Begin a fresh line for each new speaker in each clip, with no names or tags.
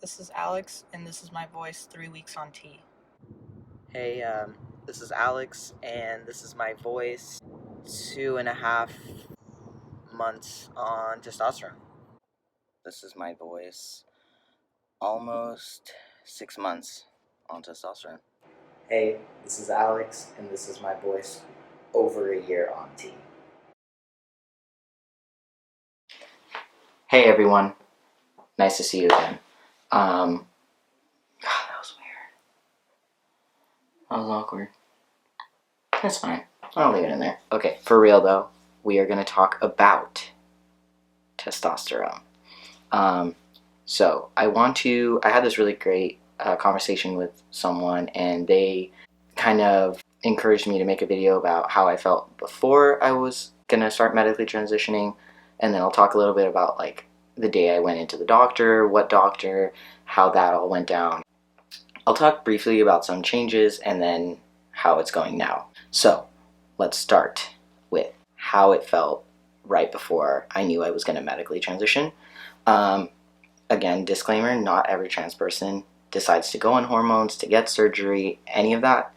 This is Alex, and this is my voice 3 weeks on T.
Hey, this is Alex, and this is my voice 2.5 months on testosterone. This is my voice almost 6 months on testosterone. Hey, this is Alex, and this is my voice over a year on T. Hey everyone, nice to see you again. God, that was weird. That was awkward. That's fine. I'll leave it in there. Okay, for real though, we are going to talk about testosterone. So I had this really great conversation with someone, and they kind of encouraged me to make a video about how I felt before I was gonna start medically transitioning, and then I'll talk a little bit about like the day I went into the doctor, what doctor, how that all went down. I'll talk briefly about some changes and then how it's going now. So let's start with how it felt right before I knew I was going to medically transition. Again, disclaimer, not every trans person decides to go on hormones, to get surgery, any of that.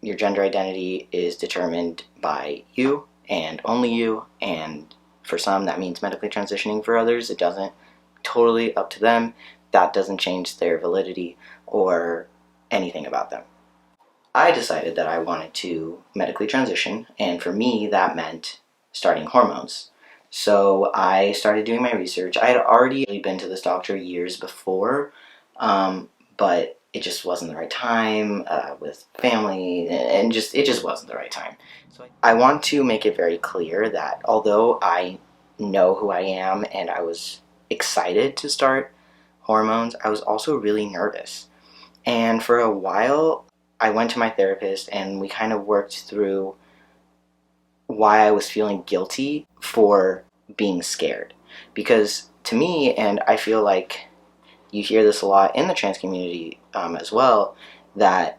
Your gender identity is determined by you and only you, and for some that means medically transitioning. For others it doesn't. Totally up to them. That doesn't change their validity or anything about them. I decided that I wanted to medically transition, and for me that meant starting hormones. So I started doing my research. I had already been to this doctor years before, but it just wasn't the right time with family, and it just wasn't the right time. So I want to make it very clear that although I know who I am and I was excited to start hormones, I was also really nervous. And for a while, I went to my therapist and we kind of worked through why I was feeling guilty for being scared. Because to me, and I feel like you hear this a lot in the trans community as well, that,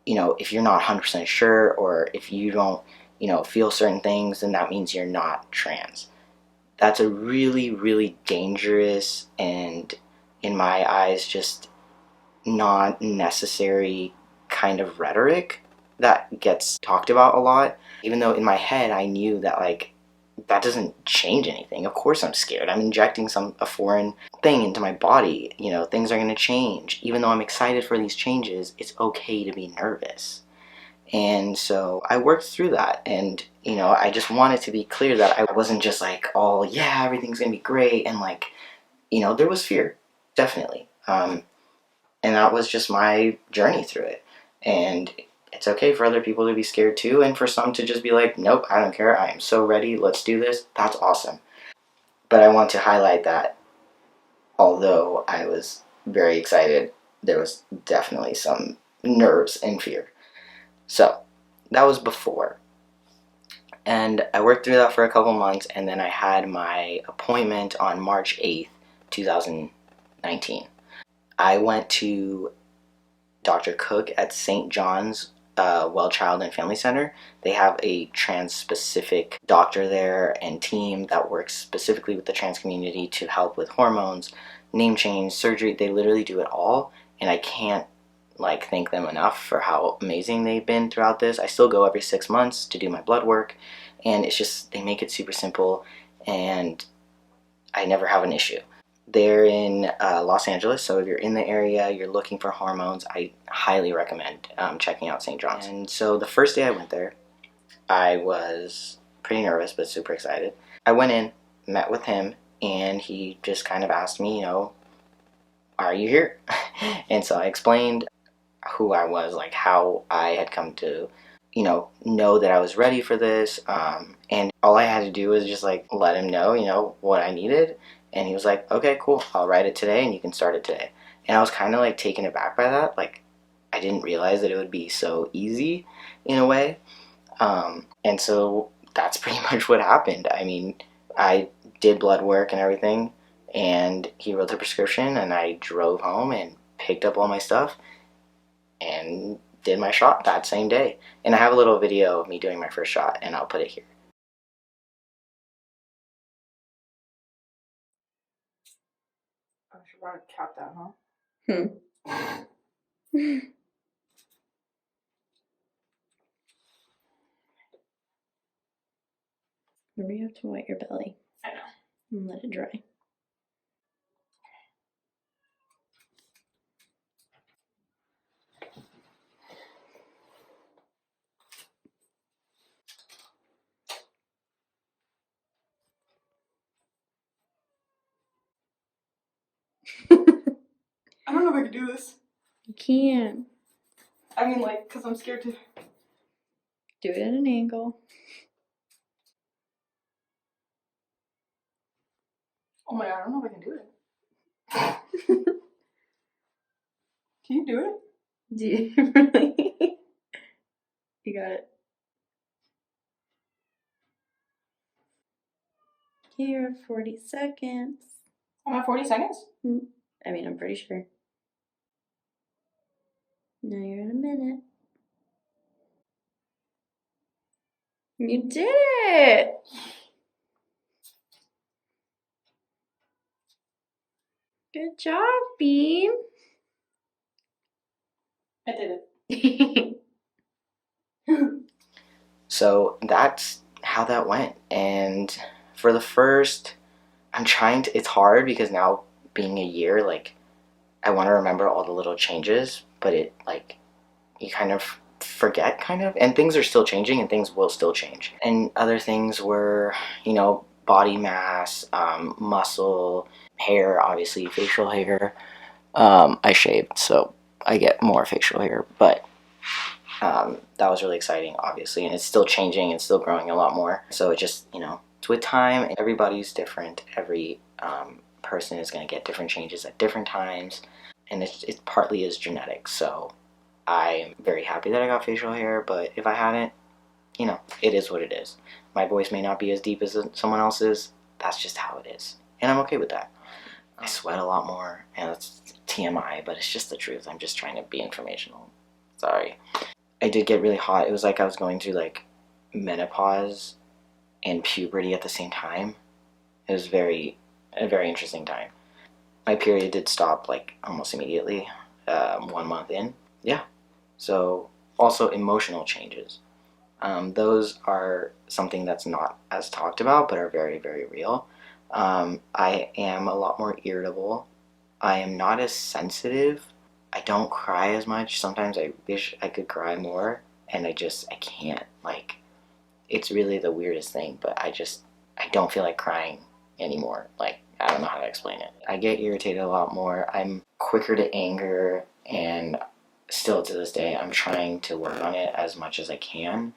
if you're not 100% sure, or if you don't, feel certain things, then that means you're not trans. That's a really, really dangerous and, in my eyes, just not necessary kind of rhetoric that gets talked about a lot. Even though in my head I knew that that doesn't change anything. Of course I'm scared. I'm injecting a foreign thing into my body. Things are going to change. Even though I'm excited for these changes, it's okay to be nervous. And so I worked through that, and I just wanted to be clear that I wasn't just like, oh yeah, everything's going to be great, and there was fear, definitely. And that was just my journey through it. And it's okay for other people to be scared too, and for some to just be like, nope, I don't care, I am so ready, let's do this. That's awesome. But I want to highlight that although I was very excited, there was definitely some nerves and fear. So that was before. And I worked through that for a couple months, and then I had my appointment on March 8th, 2019. I went to Dr. Cook at St. John's Well Child and Family Center. They have a trans-specific doctor there and team that works specifically with the trans community to help with hormones, name change, surgery. They literally do it all, and I can't thank them enough for how amazing they've been throughout this. I still go every 6 months to do my blood work, and it's just, they make it super simple, and I never have an issue. They're in Los Angeles, so if you're in the area, you're looking for hormones, I highly recommend checking out St. John's. And so the first day I went there, I was pretty nervous but super excited. I went in, met with him, and he just kind of asked me, are you here? And so I explained who I was, how I had come to, know that I was ready for this. And all I had to do was just let him know, what I needed. And he was like, okay, cool, I'll write it today and you can start it today. And I was kind of taken aback by that. I didn't realize that it would be so easy in a way. And so that's pretty much what happened. I mean, I did blood work and everything, and he wrote the prescription, and I drove home and picked up all my stuff and did my shot that same day. And I have a little video of me doing my first shot, and I'll put it here.
want to cap that, huh?
Remember, you have to wet your belly.
I know.
And let it dry.
I don't know if I can do this.
You can.
I mean, like, because I'm scared to.
Do it at an angle.
Oh my god, I don't know if I can do it. Can you do it?
Do you really? You got it. Here, 40 seconds.
I'm at 40 seconds?
I mean, I'm pretty sure. Now you're at a minute. You did it! Good job, Bean.
I did it.
So that's how that went. And for the first, I'm trying to, it's hard because now being a year, like, I want to remember all the little changes, but it, like, you kind of forget, kind of. And things are still changing and things will still change. And other things were, you know, body mass, muscle, hair, obviously, facial hair. I shaved, so I get more facial hair, but that was really exciting, obviously, and it's still changing and still growing a lot more. So it just, you know, it's with time. Everybody's different. Every person is going to get different changes at different times, and it partly is genetics. So I'm very happy that I got facial hair, but if I hadn't, you know, it is what it is. My voice may not be as deep as someone else's. That's just how it is, and I'm okay with that. I sweat a lot more, and it's TMI, but it's just the truth. I'm just trying to be informational. Sorry. I did get really hot. It was like I was going through like menopause and puberty at the same time. It was a very interesting time. My period did stop like almost immediately, 1 month in. Yeah. So also emotional changes. Those are something that's not as talked about, but are very, very real. I am a lot more irritable. I am not as sensitive. I don't cry as much. Sometimes I wish I could cry more, and I can't. Like, it's really the weirdest thing, but I don't feel like crying anymore. Like, I don't know how to explain it. I get irritated a lot more. I'm quicker to anger, and still to this day, I'm trying to work on it as much as I can.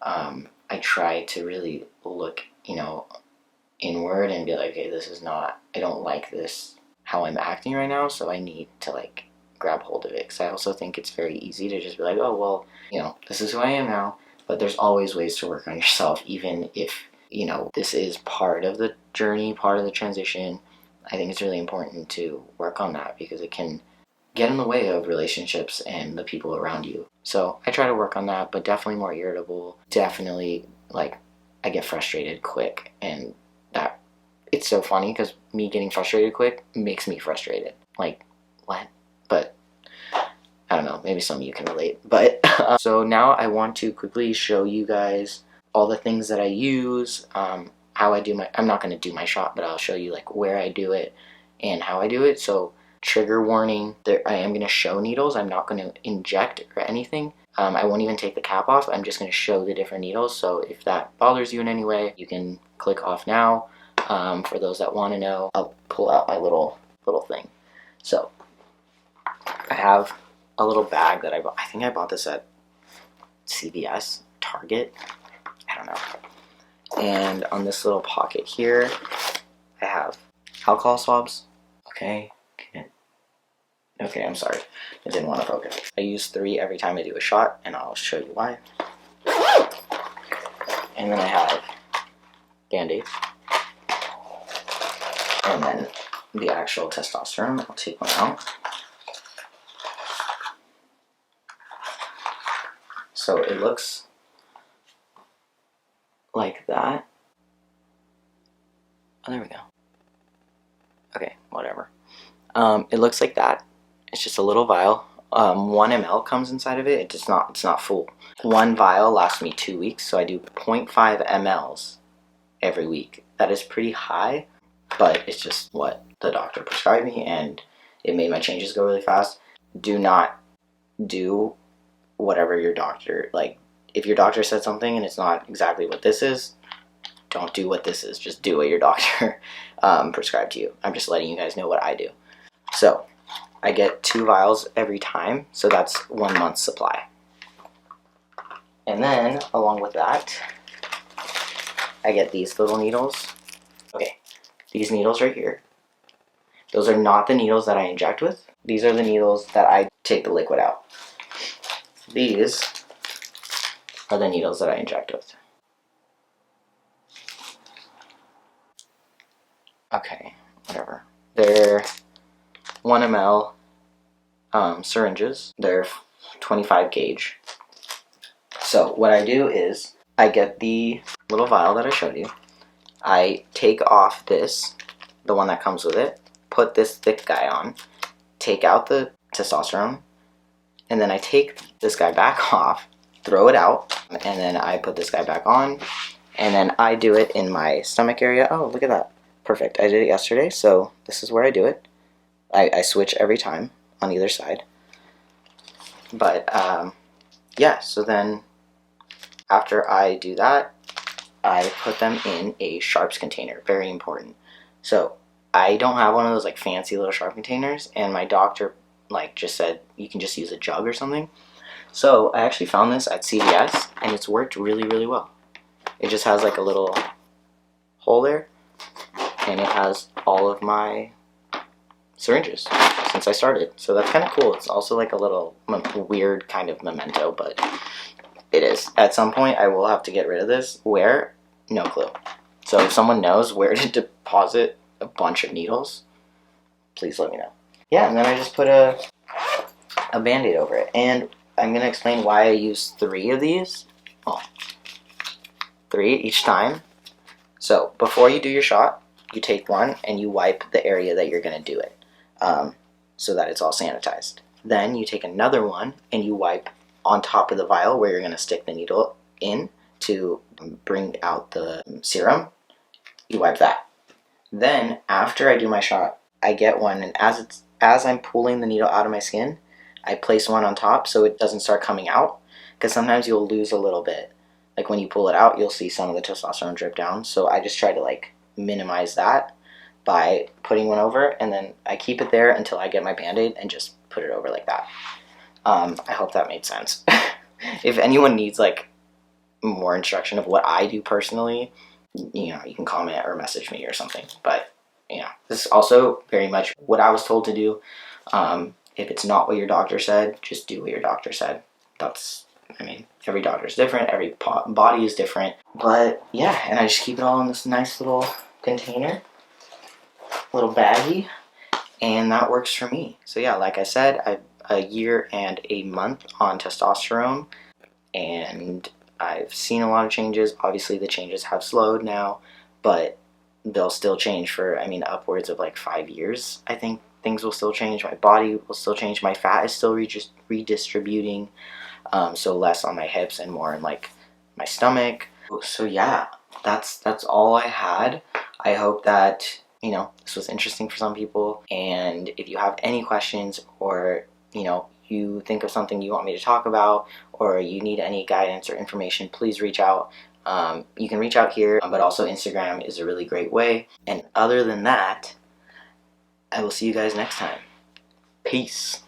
I try to really look, you know, inward and be like, okay, this is not, I don't like this, how I'm acting right now, so I need to, like, grab hold of it. Because I also think it's very easy to just be like, oh, well, you know, this is who I am now. But there's always ways to work on yourself, even if, you know, this is part of the journey, part of the transition. I think it's really important to work on that because it can get in the way of relationships and the people around you. So I try to work on that, but definitely more irritable. Definitely, like, I get frustrated quick, and that, it's so funny because me getting frustrated quick makes me frustrated. Like, what? But I don't know, maybe some of you can relate. But so now I want to quickly show you guys all the things that I use, how I do my, I'm not going to do my shot, but I'll show you like where I do it and how I do it. So trigger warning, there, I am going to show needles. I'm not going to inject or anything. I won't even take the cap off. I'm just going to show the different needles. So if that bothers you in any way, you can click off now. For those that want to know, I'll pull out my little thing. So I have a little bag that I bought. I think I bought this at CVS, Target. I don't know. And on this little pocket here, I have alcohol swabs. Okay. Okay, I'm sorry. I didn't want to focus. I use 3 every time I do a shot, and I'll show you why. And then I have Band-Aids. And then the actual testosterone. I'll take one out. So it looks like that. Oh, there we go. Okay, whatever. It looks like that. It's just a little vial. 1 ml comes inside of it. It's not full. One vial lasts me 2 weeks, so I do 0.5 mLs every week. That is pretty high, but it's just what the doctor prescribed me, and it made my changes go really fast. Do not do whatever your doctor, like, if your doctor said something and it's not exactly what this is, don't do what this is. Just do what your doctor prescribed to you. I'm just letting you guys know what I do. So I get 2 vials every time, so that's 1 month's supply. And then, along with that, I get these little needles. Okay, these needles right here. Those are not the needles that I inject with. These are the needles that I take the liquid out. These are the needles that I inject with. Okay, whatever. They're 1 ml syringes. They're 25 gauge. So what I do is I get the little vial that I showed you. I take off this, the one that comes with it, put this thick guy on, take out the testosterone, and then I take this guy back off, throw it out, and then I put this guy back on, and then I do it in my stomach area. Oh, look at that. Perfect. I did it yesterday, so this is where I do it. I switch every time on either side. But, yeah, so then after I do that, I put them in a sharps container. Very important. So I don't have one of those like fancy little sharp containers, and my doctor like just said you can just use a jug or something. So I actually found this at CVS, and it's worked really, really well. It just has like a little hole there, and it has all of my syringes since I started. So that's kind of cool. It's also like a little weird kind of memento, but it is. At some point, I will have to get rid of this. Where? No clue. So if someone knows where to deposit a bunch of needles, please let me know. Yeah, and then I just put a Band-Aid over it. And I'm going to explain why I use 3 of these. Oh, 3 each time. So before you do your shot, you take one and you wipe the area that you're going to do it, so that it's all sanitized. Then you take another one and you wipe on top of the vial where you're going to stick the needle in to bring out the serum. You wipe that. Then after I do my shot, I get one, and as I'm pulling the needle out of my skin, I place one on top so it doesn't start coming out, because sometimes you'll lose a little bit. Like when you pull it out, you'll see some of the testosterone drip down. So I just try to like minimize that by putting one over, and then I keep it there until I get my Band-Aid and just put it over like that. I hope that made sense. If anyone needs like more instruction of what I do personally, you know, you can comment or message me or something. But you know, this is also very much what I was told to do. If it's not what your doctor said, just do what your doctor said. That's, I mean, every doctor is different, every body is different. But yeah, and I just keep it all in this nice little container, little baggie, and that works for me. So yeah, like I said, I've a year and a month on testosterone, and I've seen a lot of changes. Obviously the changes have slowed now, but they'll still change for, I mean, upwards of like 5 years. I think things will still change. My body will still change. My fat is still redistributing, so less on my hips and more in like my stomach. So yeah, that's all I had. I hope that, you know, this was interesting for some people, and if you have any questions, or you know, you think of something you want me to talk about, or you need any guidance or information, please reach out. You can reach out here, but also Instagram is a really great way. And other than that, I will see you guys next time. Peace.